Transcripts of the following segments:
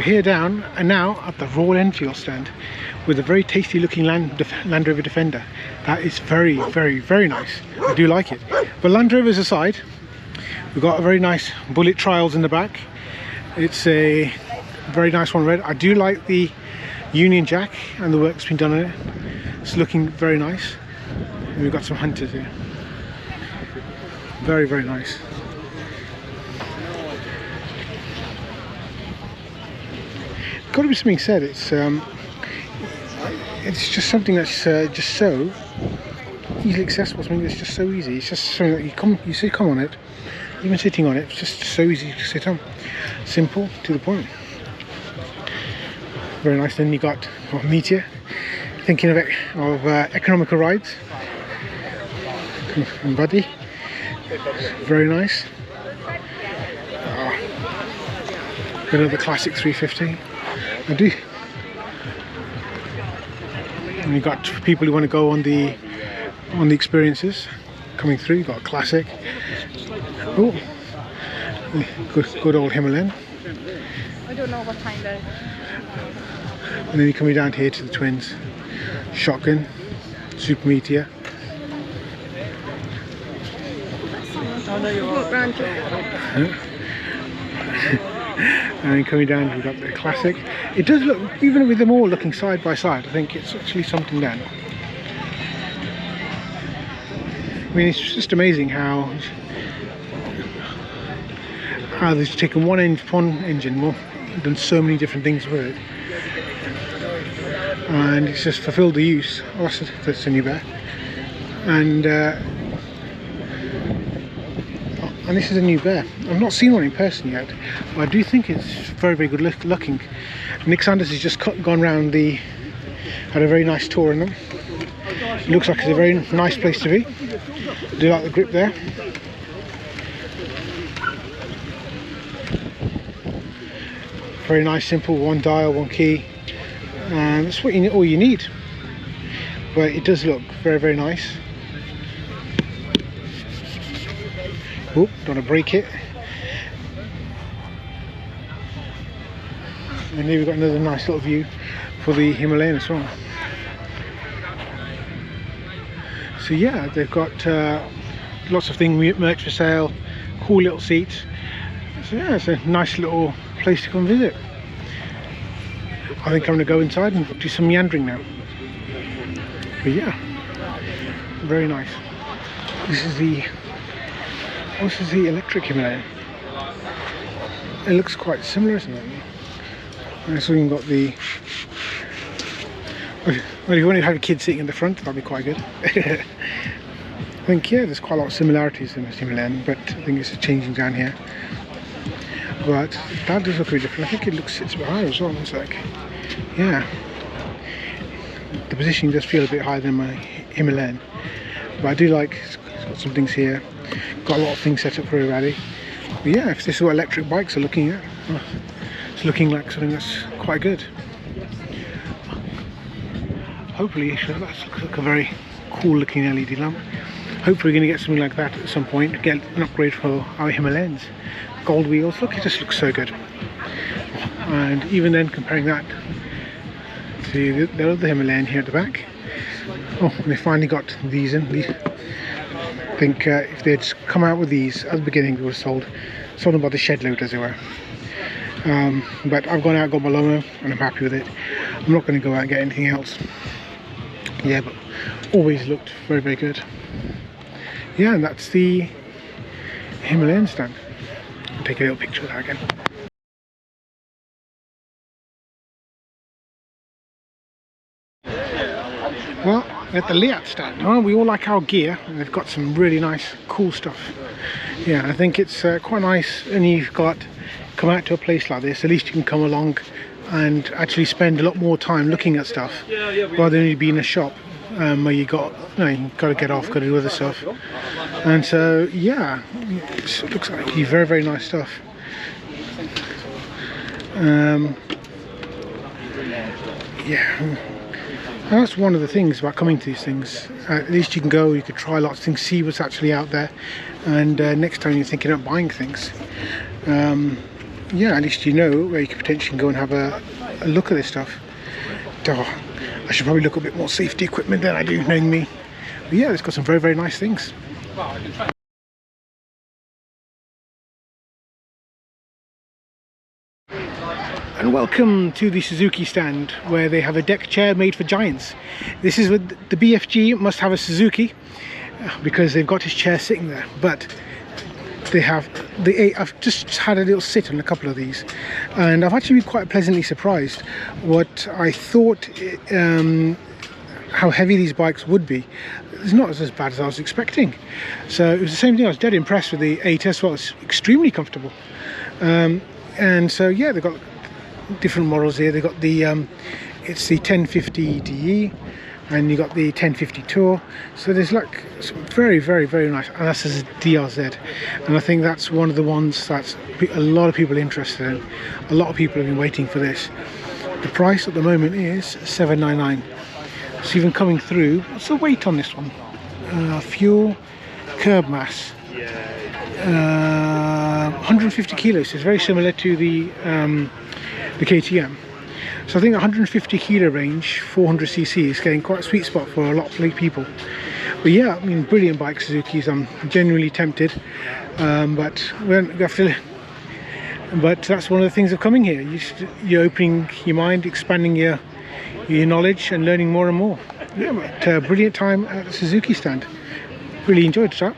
here down and now at the Royal Enfield stand with a very tasty looking Land Rover Defender. That is very, very, very nice. I do like it. But Land Rovers aside, we've got a very nice Bullet Trials in the back. It's a very nice one, red. I do like the Union Jack and the work that's been done on it. It's looking very nice. And we've got some Hunters here. Very, very nice. Got to be something said. It's just something that's just so easily accessible. Something that's just so easy. It's just something that you come on it, even sitting on it. It's just so easy to sit on. Simple, to the point. Very nice. Then you got Meteor. Thinking of economical rides. And Buddy. Very nice. Another classic 350. I do. And you've got people who want to go on the experiences coming through. You've got classic. Oh, good old Himalayan. I don't know what time though. And then you're coming down here to the twins. Shotgun, Super Meteor. And then coming down, we've got the classic. It does look, even with them all looking side by side, I think it's actually something down. I mean, it's just amazing how they've taken one engine, done so many different things with it, and it's just fulfilled the use. Oh, that's a new bear. And this is a new bear. I've not seen one in person yet, but I do think it's very, very good looking. Nick Sanders has just gone round had a very nice tour in them. It looks like it's a very nice place to be. I do like the grip there. Very nice, simple, one dial, one key. And that's all you need. But it does look very, very nice. Oh, don't want to break it. And here we've got another nice little view for the Himalayan as well. So yeah, they've got lots of things, merch for sale, cool little seats. So yeah, it's a nice little place to come visit. I think I'm going to go inside and do some meandering now. But yeah, very nice. This is the electric Himalayan. It looks quite similar, isn't it? And so we've got the... Well, if you want to have a kid sitting in the front, that'd be quite good. I think, yeah, there's quite a lot of similarities in the Himalayan, but I think it's changing down here. But that does look really different. I think it sits a bit higher as well. It's like, yeah, the positioning does feel a bit higher than my Himalayan, but I do like it's got some things here. Got a lot of things set up for a rally. But yeah, if this is what electric bikes are looking at, it's looking like something that's quite good. Hopefully, that looks like a very cool looking LED lamp. Hopefully we're going to get something like that at some point, get an upgrade for our Himalayans. Gold wheels, look, it just looks so good. And even then, comparing that to the other Himalayan here at the back. Oh, and they finally got these in. I think if they'd come out with these at the beginning, they would have sold them by the shed load, as it were. But I've gone out, got my Lomo, and I'm happy with it. I'm not going to go out and get anything else. Yeah, but always looked very, very good. Yeah, and that's the Himalayan stand. I'll take a little picture of that again. Well, at the Liat stand, we all like our gear, and they've got some really nice, cool stuff. Yeah, I think it's quite nice, and you've got come out to a place like this. At least you can come along and actually spend a lot more time looking at stuff rather than only be in a shop where you got to get off, got to do other stuff. And so yeah, it looks like very, very nice stuff. Yeah, and that's one of the things about coming to these things. At least you can go, you could try lots of things, see what's actually out there, and next time you're thinking about buying things, yeah, at least you know where you could potentially go and have a look at this stuff. Oh, I should probably look a bit more safety equipment than I do, knowing me. But yeah, it's got some very, very nice things. And welcome to the Suzuki stand, where they have a deck chair made for giants. This is with the BFG must have a Suzuki because they've got his chair sitting there, but they have I've just had a little sit on a couple of these, and I've actually been quite pleasantly surprised what I thought how heavy these bikes would be. It's not as bad as I was expecting. So it was the same thing. I was dead impressed with the 8 as well. It's extremely comfortable, and so yeah, they've got different models here. They've got the it's the 1050 DE, and you got the 1050 Tour. So there's like some very, very, very nice, and that's a DRZ, and I think that's one of the ones that's a lot of people are interested in. A lot of people have been waiting for this. The price at the moment is $799. So even coming through, what's the weight on this one? Fuel, curb mass, 150 kilos. So it's very similar to the KTM. So I think 150 kilo range, 400 cc is getting quite a sweet spot for a lot of people. But yeah, I mean, brilliant bike, Suzuki's. I'm genuinely tempted, but that's one of the things of coming here. You're opening your mind, expanding your knowledge, and learning more and more. Yeah, but brilliant time at the Suzuki stand. Really enjoyed that.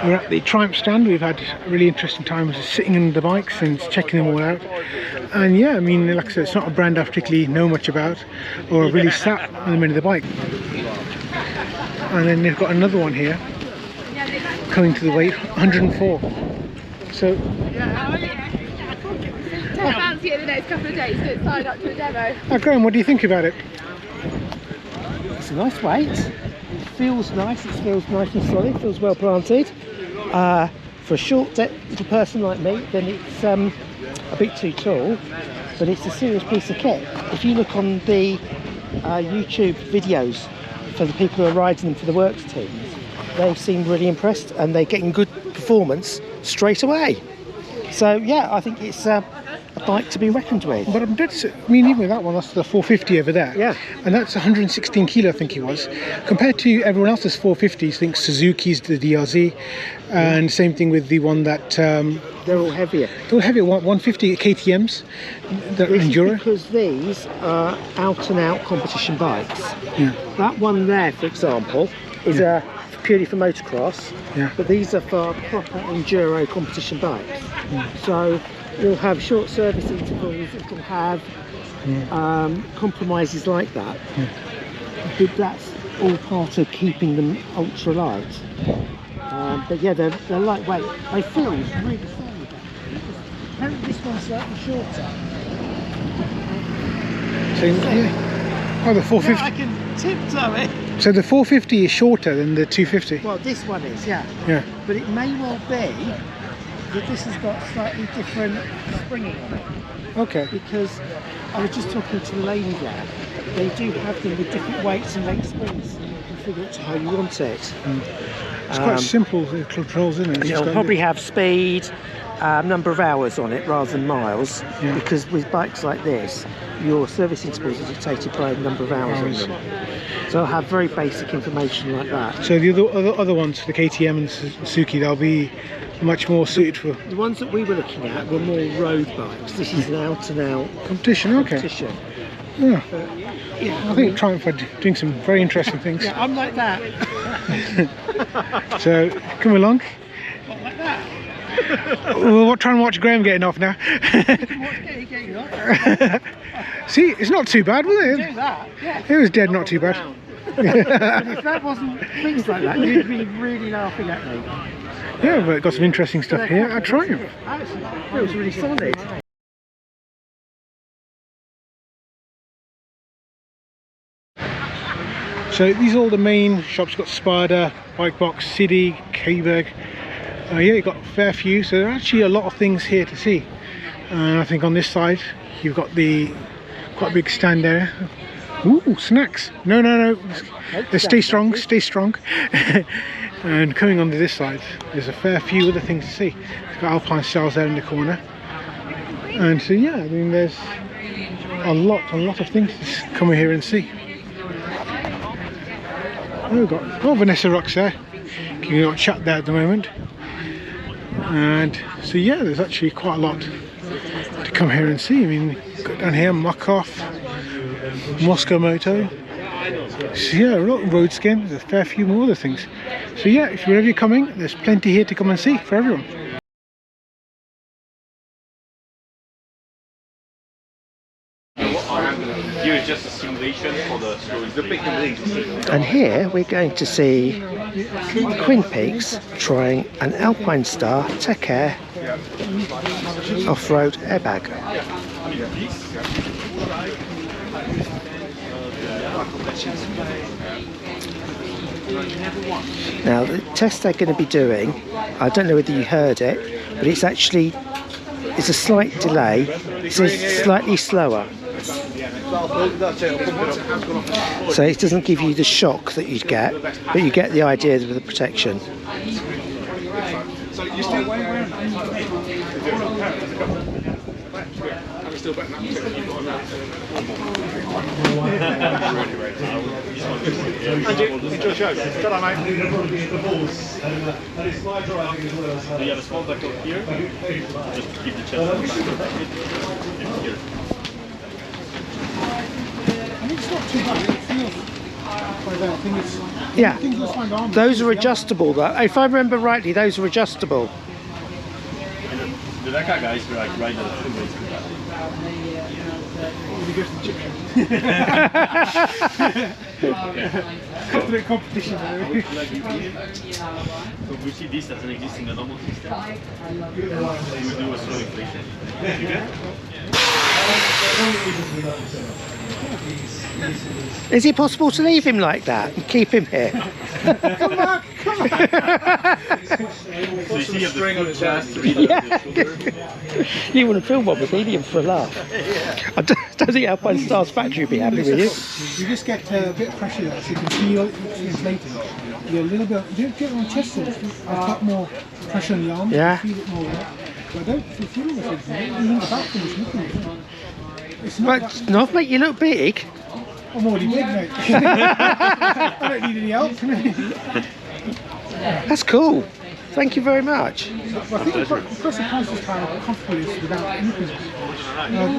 We're at the Triumph stand. We've had a really interesting time just sitting in the bikes and checking them all out. And yeah, I mean, like I said, it's not a brand I particularly know much about or really sat in the middle of the bike. And then they've got another one here coming to the weight 104. So I fancy it the next couple of days to get signed up to a demo. Graham, what do you think about it? It's a nice weight. It feels nice. It feels nice and solid. It feels well planted. For a short little person like me, then it's a bit too tall, but it's a serious piece of kit. If you look on the YouTube videos for the people who are riding them for the works teams, they seem really impressed and they're getting good performance straight away. So yeah, I think it's a bike to be reckoned with. But I'm dead. I mean, even with that one, that's the 450 over there. Yeah. And that's 116 kilo, I think it was. Compared to everyone else's 450s, I think Suzuki's the DRZ, and same thing with the one that They're all heavier. they're all heavier. 150 KTMs, the This Enduro. is because these are out and out competition bikes. Yeah. That one there, for example, is purely for motocross, Yeah. but these are for proper enduro competition bikes. So you'll have short service intervals, it'll have compromises like that, but that's all part of keeping them ultra light. But yeah, they're lightweight. They feel really solid. Apparently this one's slightly shorter. So, yeah. Oh, the 450. Yeah, I can tiptoe it. So the 450 is shorter than the 250. Well, this one is, yeah. Yeah. But it may well be that this has got slightly different springing on it. Okay. Because I was just talking to the lady there. They do have them with different weights and length springs. You can figure it to how you want it. It's quite simple the controls, isn't it? It's just It'll got probably have speed, number of hours on it rather than miles. Yeah. Because with bikes like this, your service intervals are dictated by the number of hours on them. So I'll have very basic information like that. So the other ones, the KTM and Suzuki, they'll be much more suited for The ones that we were looking at were more road bikes. This is an out-and-out competition. Okay. competition. Yeah. Yeah, I think Triumph are doing some very interesting things. yeah, I'm like that. So come along. Like that. We'll try and watch Graham getting off now. Getting off. See, it's not too bad, was Do it? that. Yeah. It was dead not too bad. But if that wasn't things like that, you'd be really laughing at me. Yeah, but got some interesting stuff here at Triumph. It was really solid. So these are all the main shops. You've got Spada, Bike Box, City, K-Berg. Yeah, you've got a fair few. So there are actually a lot of things here to see. And I think on this side, you've got the quite big stand area. Ooh, snacks. No, no, no. Stay strong, stay strong. And coming onto this side, there's a fair few other things to see. It's got alpine stars there in the corner. And so yeah, I mean there's a lot of things to come here and see. Oh, we've got Vanessa Rocks there. Keeping a chat there at the moment. And so yeah, there's actually quite a lot to come here and see. I mean, got down here Makov, Moscow Moto. So yeah, a lot of road skin. There's a fair few more other things. So yeah, if wherever you're coming, there's plenty here to come and see for everyone. Here is just a simulation for the And here we're going to see Quinn Peaks trying an Alpine Star Tech Air off-road airbag. Now the test they're going to be doing, I don't know whether you heard it, but it's a slight delay, so it's slightly slower. So it doesn't give you the shock that you'd get, but you get the idea of the protection. You have a small buckle here, just to keep the chest here. It's not too bad. It feels quite well. I think it's, Yeah, I think you'll find arms. those are adjustable though. If I remember rightly, those are adjustable. The Dakar guys were like right at the waist. Ultimate competition. So we see this doesn't exist in the normal system. We will do a slow inflation. Is it possible to leave him like that and keep him here? Come back, come back. So you see you have the full chest to read Yeah. You wouldn't film one with helium for a laugh. I don't think Alpine Star's factory would be happy with you. You just get a bit of pressure there, so you can feel it's inflating. You're a little bit, you don't get on chest, I've got more pressure on the arm, Yeah. you feel it more there. But I don't feel anything, even the back from it's looking at it. It's not But not make you look big. I'm already big, mate. I don't need any help. That's cool. Thank you very much. Well, I think because the price is how comfortable it is without anything.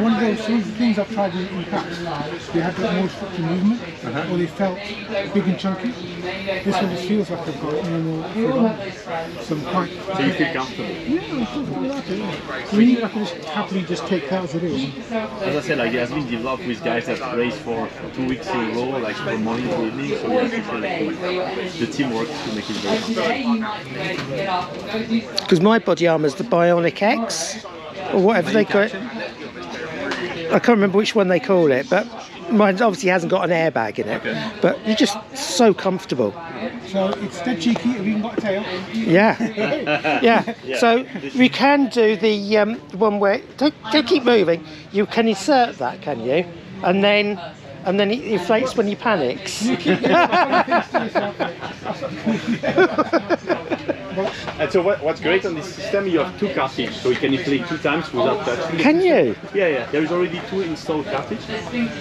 One of those things I've tried in the past, they had more structured movement, or they felt big and chunky. This one just feels like they've got more some quite. So you feel comfortable? Yeah, I feel like it. Yeah. I mean, I can just happily just take that as it is. As I said, like it has been developed with guys that race for 2 weeks in a row, like from morning to evening. So yeah, it's the team works to make it very comfortable. Because my body armour is the Bionic X, or whatever they call it. I can't remember which one they call it, but mine obviously hasn't got an airbag in it. But you're just so comfortable. So it's dead cheeky, have you even got a tail? Yeah, yeah. So we can do the one where don't keep moving. You can insert that, can you? And then it inflates when he panics. And so what's great on this system, you have 2 cartridges, so you can inflate 2 times without touching. Can you? Yeah. There is already 2 installed cartridges,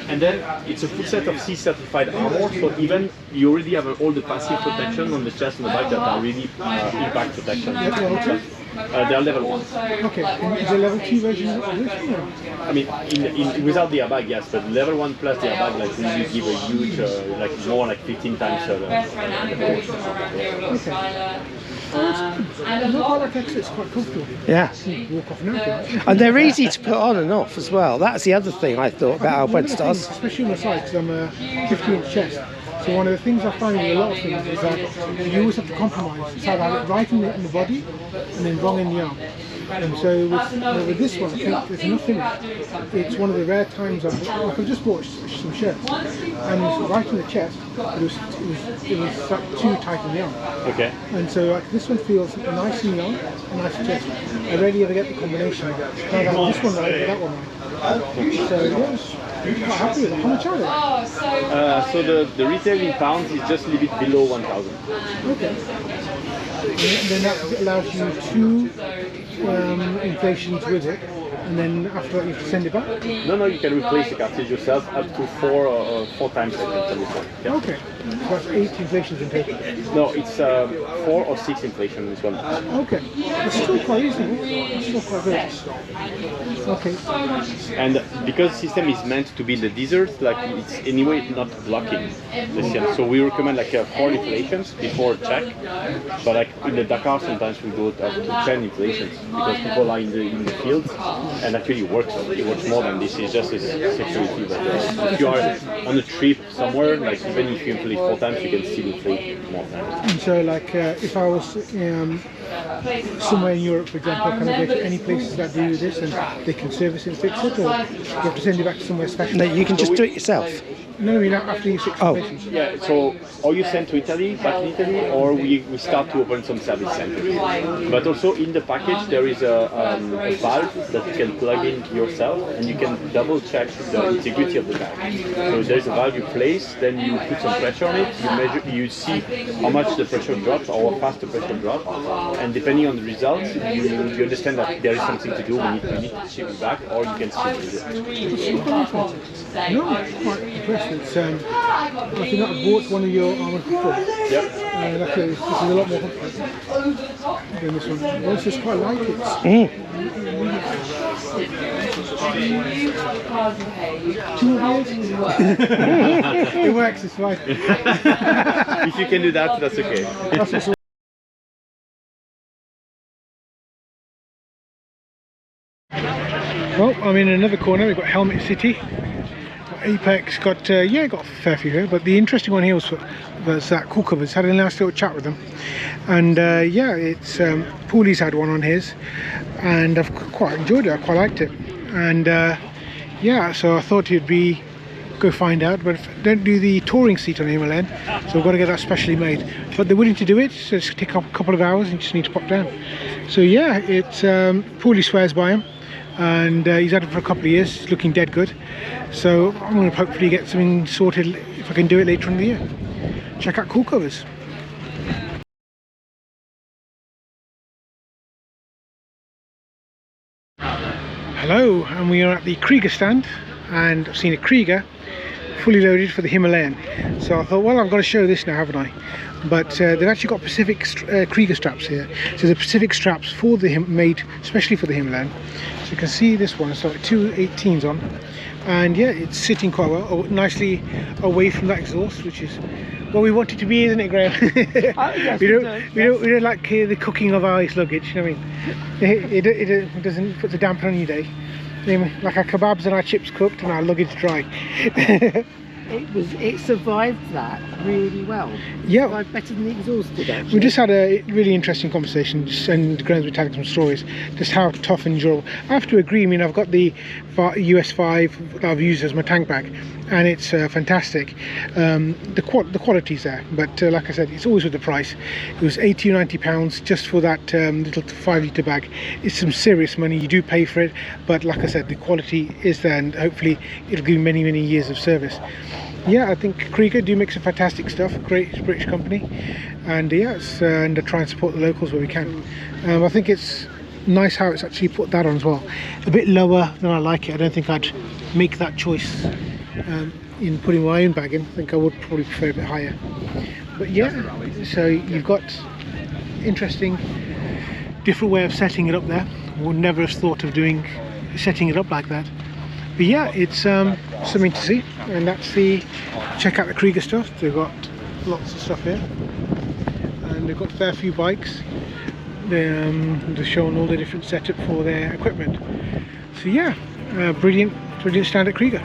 and then it's a full set of C certified armor. So even you already have all the passive protection on the chest and the back that are really impact protection. They are level 1. Okay, and is there level 2 version of this one? I mean, without the airbag, yes, but level 1 plus the airbag, like really give a huge, like more like 15 times. It's quite comfortable. Yeah. Walk off now. And they're easy to put on and off as well. That's the other thing I thought about Alpine Stars. Especially on the side, because I'm a 50-inch chest. So one of the things I find with a lot of things is that you always have to compromise. So I have it right in the body and then wrong in the arm. And so with this one, I think there's enough in it. It's one of the rare times I've just bought some shirts, and it's right in the chest. It was like too tight in the arm. Okay. And so like this one feels nice in the arm, a nice chest. I rarely ever get the combination. I have this one right, but that one right. So yes. quite happy with it. How much are they? So the retail in pounds is just a little bit below 1,000. Okay. And then that allows you two inflations with it, and then after that you have to send it back? No, you can replace the cartridge yourself up to four times I can tell you so. Yeah. Okay. So that's 8 inflations in total? No, it's 4 or 6 inflation this one. Okay. It's still quite reasonable. It's still quite good. Okay. And because the system is meant to be in the desert, like it's anyway not blocking the seal. So we recommend like 4 inflations before check. But like in the Dakar sometimes we go up to 10 inflations because people are in the fields and actually it works. It works more than this. It's just a security. But if you are on a trip somewhere, like even if you inflate 4 times, you can still inflate more times. And so like if I was somewhere in Europe, for example, can I go to any places that do this and they can service it and fix it, or you have to send it back to somewhere special? No, you can just do it yourself. No, I mean after you fix Oh. inflations. Yeah, so or you send to Italy, back in Italy, or we start to open some service centers. But also in the package there is a valve that you can plug in yourself and you can double check the integrity of the bag. So there's a valve you place, then you put some pressure on it, you measure, you see how much the pressure drops or how fast the pressure drops, and depending on the results, you understand that there is something to do, you need to ship it back, or you can still use it. No, I'm quite impressed. It's, I think I bought one of your armoured before. Yep. This is a lot more comfortable than this one. Also, it's quite light. Two more beers? It works, it's fine. If you can do that, that's okay. That's what's Well, I'm in another corner. We've got Helmet City. Apex got got a fair few here, but the interesting one here was that Cool Covers. Had a nice little chat with them, and it's Paulie's had one on his, and I've quite enjoyed it. I quite liked it, and so I thought it'd go find out, but don't do the touring seat on the Himalayan, so we've got to get that specially made. But they're willing to do it, so it's take up a couple of hours, and you just need to pop down. So yeah, it's Paulie swears by him. And he's had it for a couple of years. It's looking dead good, so I'm going to hopefully get something sorted if I can do it later in the year. Check out Cool Covers. Hello, and we are at the Krieger stand, and I've seen a Krieger fully loaded for the Himalayan, so I thought, well, I've got to show this now, haven't I? But they've actually got Pacific Krieger straps here. So the Pacific straps for the made especially for the Himalayan. So you can see this one, it's like 2 18s on, and yeah, it's sitting quite well, nicely away from that exhaust, which is what we want it to be, isn't it, Graham? Yes, we don't like the cooking of our ice luggage. I mean, it doesn't put the damper on your day. I mean, like our kebabs and our chips cooked and our luggage dry. It survived that really well. Yeah, Survived better than the exhaust did, actually. we just had a really interesting conversation, and Graham's been telling some stories, just how tough and durable. I have to agree. I mean, I've got the US 5 that I've used as my tank bag, and it's fantastic. The quality's there, but like I said, it's always with the price. It was £80 or £90 just for that little 5-litre bag. It's some serious money. You do pay for it, but like I said, the quality is there, and hopefully it'll give you many years of service. Yeah, I think Krieger do make some fantastic stuff. Great British company, and and I try and support the locals where we can. I think it's nice how it's actually put that on as well. A bit lower than I like it. I don't think I'd make that choice in putting my own bag in. I think I would probably prefer a bit higher. But yeah, so you've got interesting, different way of setting it up there. Would never have thought of setting it up like that. But yeah, it's something to see, and that's check out the Krieger stuff. They've got lots of stuff here, and they've got a fair few bikes. They're showing all the different setup for their equipment. So yeah, brilliant stand at Krieger.